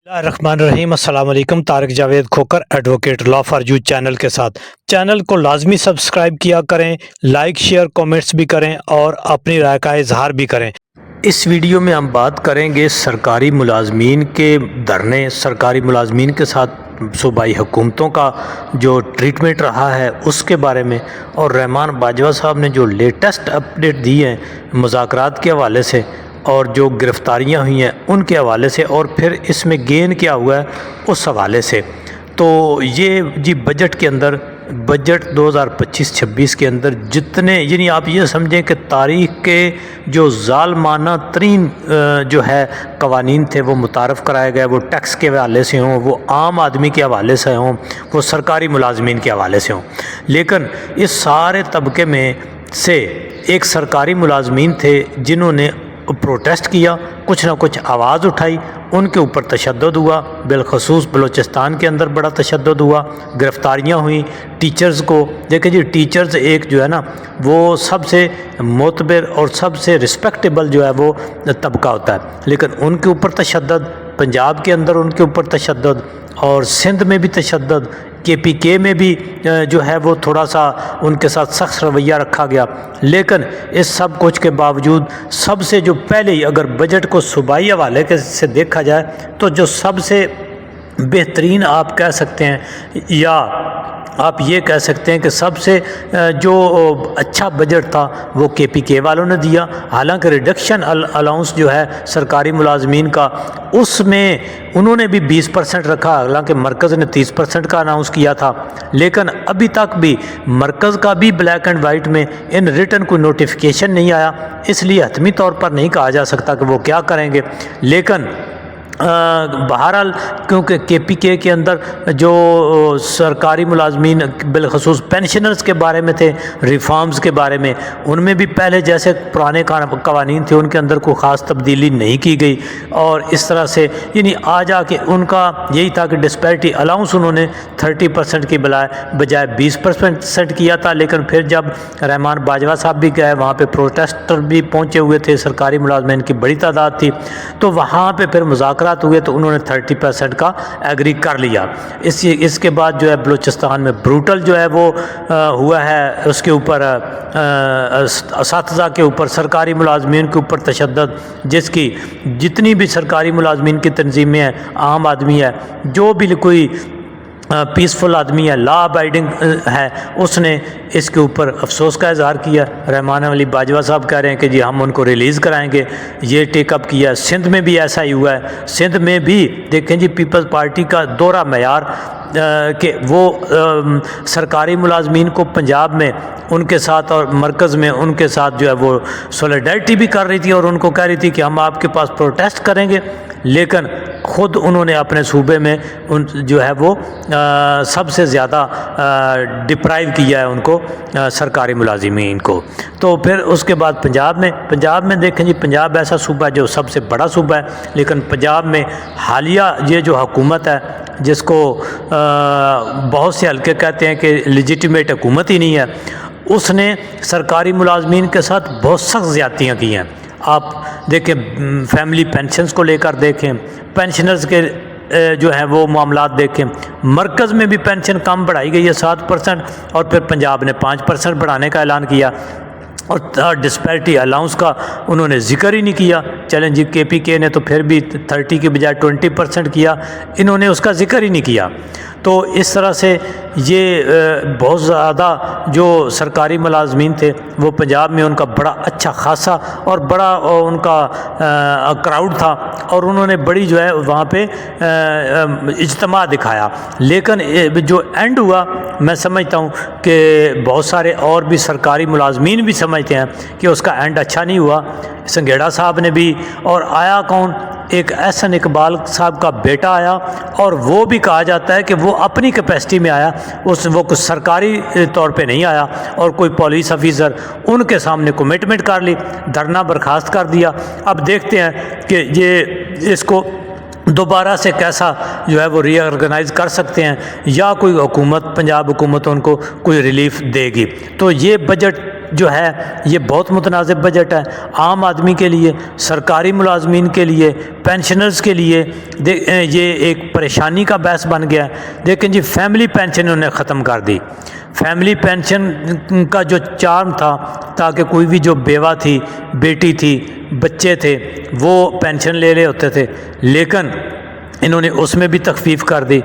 रहमान रहीम अस्सलाम वालेकुम। Tariq Javed Khokhar advocate law for you channel के साथ। चैनल को लाजमी सब्सक्राइब किया करें, लाइक शेयर कमेंट्स भी करें और अपनी राय का इजहार भी करें। इस वीडियो में हम बात करेंगे सरकारी मुलाजमीन के धरने, सरकारी मुलाजमीन के साथ सूबाई हुकूमतों का जो ट्रीटमेंट रहा है उसके बारे में, और रहमान बाजवा साहब ने जो लेटेस्ट अपडेट दी है मुज़ाकरात के हवाले से और जो गिरफ़्तारियाँ हुई हैं उनके हवाले से, और फिर इसमें गेन क्या हुआ है उस हवाले से। तो ये जी बजट के अंदर, बजट 2025-26 के अंदर जितने, यानी आप ये समझें कि तारीख़ के जो ज़ालमाना तरीन जो है कवानीन थे वो मुतारफ़ कराए गए, वो टैक्स के हवाले से हों, वो आम आदमी के हवाले से हों, वो सरकारी मुलाजमीन के हवाले से हों। लेकिन इस सारे तबके में से एक सरकारी मुलाजमीन थे जिन्होंने प्रोटेस्ट किया, कुछ ना कुछ आवाज़ उठाई, उनके ऊपर तशद्दुद हुआ। बिलखसूस बलूचिस्तान के अंदर बड़ा तशद्दुद हुआ, गिरफ़्तारियाँ हुई। टीचर्स को देखें जी, टीचर्स एक जो है ना वो सबसे मोतबर और सबसे रिस्पेक्टेबल जो है वो तबका होता है, लेकिन उनके ऊपर तशद्दुद, पंजाब के अंदर उनके ऊपर तशद्दुद, और सिंध में भी तशद्दुद, KPK में भी जो है वो थोड़ा सा उनके साथ सख्त रवैया रखा गया। लेकिन इस सब कुछ के बावजूद सबसे जो पहले ही अगर बजट को सूबाई हवाले से देखा जाए तो जो सबसे बेहतरीन आप कह सकते हैं, या आप ये कह सकते हैं कि सबसे जो अच्छा बजट था वो KPK वालों ने दिया। हालांकि रिडक्शन अलाउंस जो है सरकारी मुलाजमीन का, उसमें उन्होंने भी 20% रखा, हालांकि मरकज़ ने 30% का अनाउंस किया था। लेकिन अभी तक भी मरकज़ का भी ब्लैक एंड वाइट में इन रिटर्न कोई नोटिफिकेशन नहीं आया, इसलिए हतमी तौर पर नहीं कहा जा सकता कि वो क्या करेंगे। लेकिन बहरहाल क्योंकि KPK के अंदर जो सरकारी मुलाजमीन बिलखसूस पेंशनर्स के बारे में थे, रिफॉर्म्स के बारे में, उनमें भी पहले जैसे पुराने कवानीन थे उनके अंदर कोई ख़ास तब्दीली नहीं की गई, और इस तरह से यानी आ जाके उनका यही था कि डिस्पैरिटी अलाउंस उन्होंने 30% की बजाय 20% किया था। लेकिन फिर जब रहमान बाजवा साहब भी गए, वहाँ पे प्रोटेस्टर भी पहुँचे हुए थे, सरकारी मुलाजमीन की बड़ी तादाद थी, तो वहाँ पे फिर मुज़ाकरात हुए तो उन्होंने 30% का एग्री कर लिया। इसके बाद जो है बलूचिस्तान में ब्रूटल जो है वो हुआ है, उसके ऊपर असातिज़ा के ऊपर, सरकारी मुलाजमीन के ऊपर तशद्दुद, जिसकी जितनी भी सरकारी मुलाजमीन की तंजीमें हैं, आम आदमी है, जो भी कोई पीसफुल आदमी है, लॉ अबाइडिंग है, उसने इसके ऊपर अफसोस का इजहार किया। रहमान अली बाजवा साहब कह रहे हैं कि जी हम उनको रिलीज़ कराएंगे, ये टेकअप किया। सिंध में भी ऐसा ही हुआ है। सिंध में भी देखें जी, पीपल्स पार्टी का दोहरा मयार कि वो सरकारी मुलाजमीन को पंजाब में उनके साथ और मरकज़ में उनके साथ जो है वो सोलिडारिटी भी कर रही थी, और उनको कह रही थी कि हम आपके पास प्रोटेस्ट करेंगे, लेकिन ख़ुद उन्होंने अपने सूबे में जो है वो सबसे ज़्यादा डिप्राइव किया है उनको, सरकारी मुलाजिमीन को। तो फिर उसके बाद पंजाब में देखें जी, पंजाब ऐसा सूबा है जो सबसे बड़ा सूबा है, लेकिन पंजाब में हालिया ये जो हुकूमत है, जिसको बहुत से हल्के कहते हैं कि लेजिटिमेट हुकूमत ही नहीं है, उसने सरकारी मुलाजमीन के साथ बहुत सख्त ज़्यादतियाँ की हैं। आप देखें, फैमिली पेंशन्स को लेकर देखें, पेंशनर्स के जो है वो मामलात देखें, मरकज़ में भी पेंशन कम बढ़ाई गई है 7%, और फिर पंजाब ने 5% बढ़ाने का ऐलान किया, और डिस्पैरिटी अलाउंस का उन्होंने ज़िक्र ही नहीं किया। चलें जी, KPK ने तो फिर भी 30 के बजाय 20% किया, इन्होंने उसका ज़िक्र ही नहीं किया। तो इस तरह से ये बहुत ज़्यादा जो सरकारी मुलाजमीन थे वो पंजाब में उनका बड़ा अच्छा खासा और बड़ा उनका क्राउड था, और उन्होंने बड़ी जो है वहाँ पे इज्तिमा दिखाया। लेकिन जो एंड हुआ, मैं समझता हूँ कि बहुत सारे और भी सरकारी मुलाजमीन भी समझते हैं कि उसका एंड अच्छा नहीं हुआ। संघेड़ा साहब ने भी, और आया कौन, एक एहसन इकबाल साहब का बेटा आया, और वो भी कहा जाता है कि वो अपनी कैपेसिटी में आया, वो कुछ सरकारी तौर पे नहीं आया, और कोई पुलिस ऑफिसर उनके सामने कमिटमेंट कर ली, धरना बर्खास्त कर दिया। अब देखते हैं कि ये इसको दोबारा से कैसा जो है वो रीऑर्गेनाइज़ कर सकते हैं, या कोई हुकूमत, पंजाब हुकूमत उनको कोई रिलीफ देगी। तो ये बजट جو ہے یہ بہت متنازع بجٹ ہے، عام آدمی کے لیے، سرکاری ملازمین کے لیے، پینشنرز کے لیے یہ ایک پریشانی کا باعث بن گیا ہے۔ لیکن جی فیملی پینشن انہوں نے ختم کر دی۔ فیملی پینشن کا جو چارم تھا تاکہ کوئی بھی جو بیوہ تھی، بیٹی تھی، بچے تھے، وہ پینشن لے رہے ہوتے تھے، لیکن انہوں نے اس میں بھی تخفیف کر دی۔